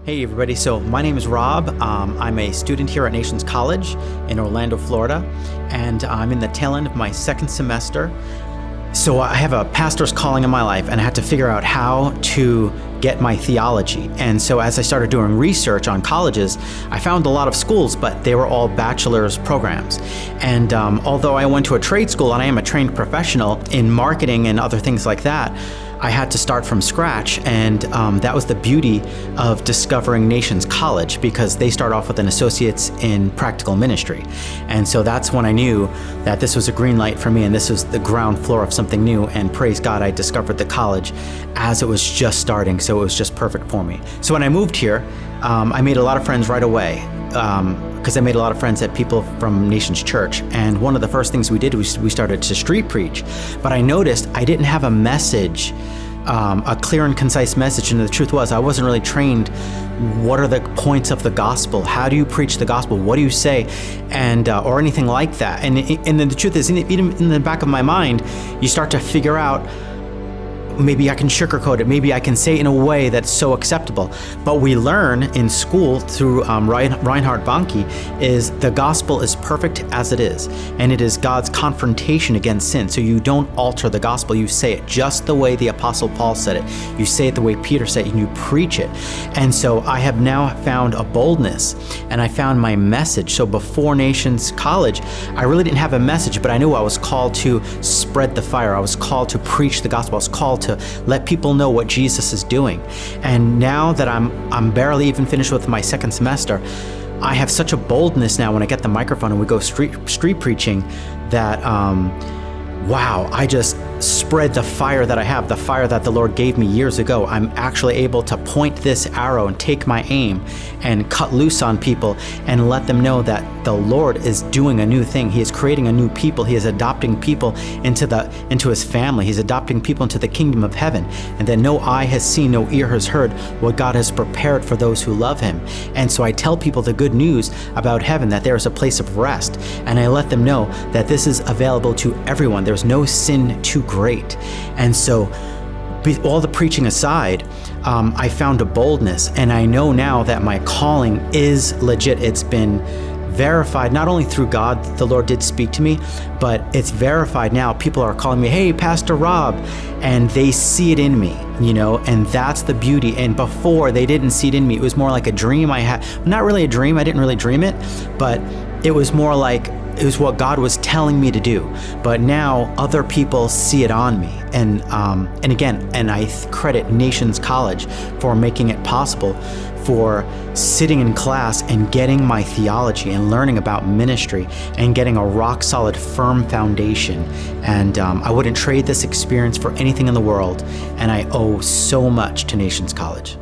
Hey everybody, so my name is Rob. I'm a student here at Nations College in Orlando, Florida, and I'm in the tail end of my second semester. So I have a pastor's calling in my life, and I had to figure out how to get my theology. And so as I started doing research on colleges, I found a lot of schools, but they were all bachelor's programs. And although I went to a trade school and I am a trained professional in marketing and other things like that, I had to start from scratch, and that was the beauty of discovering Nations College, because they start off with an associate's in practical ministry. And so that's when I knew that this was a green light for me, and this was the ground floor of something new. And praise God, I discovered the college as it was just starting, so it was just perfect for me. So when I moved here, I made a lot of friends right away, because I made a lot of friends at people from Nations Church. And one of the first things we did was we started to street preach. But I noticed I didn't have a message, a clear and concise message. And the truth was, I wasn't really trained. What are the points of the gospel? How do you preach the gospel? What do you say? And or anything like that. And then the truth is, even in the back of my mind, you start to figure out, maybe I can sugarcoat it. Maybe I can say it in a way that's so acceptable. But we learn in school through Reinhard Bonnke is the gospel is perfect as it is. And it is God's confrontation against sin. So you don't alter the gospel. You say it just the way the Apostle Paul said it. You say it the way Peter said it, and you preach it. And so I have now found a boldness, and I found my message. So before Nations College, I really didn't have a message, but I knew I was called to spread the fire. I was called to preach the gospel. I was called to let people know what Jesus is doing. And now that I'm barely even finished with my second semester, I have such a boldness now when I get the microphone and we go street preaching that wow, I just spread the fire that I have, the fire that the Lord gave me years ago. I'm actually able to point this arrow and take my aim and cut loose on people and let them know that the Lord is doing a new thing. He is creating a new people. He is adopting people into his family. He's adopting people into the kingdom of heaven. And that no eye has seen, no ear has heard what God has prepared for those who love him. And so I tell people the good news about heaven, that there is a place of rest. And I let them know that this is available to everyone. There's no sin too great. And so all the preaching aside, I found a boldness, and I know now that my calling is legit. It's been verified, not only through God, the Lord did speak to me, but it's verified now. People are calling me, hey, Pastor Rob, and they see it in me, and that's the beauty. And before, they didn't see it in me. It was more like a dream I had. Not really a dream. I didn't really dream it, but it was more like it was what God was telling me to do. But now other people see it on me. And I credit Nations College for making it possible, for sitting in class and getting my theology and learning about ministry and getting a rock solid, firm foundation. And I wouldn't trade this experience for anything in the world. And I owe so much to Nations College.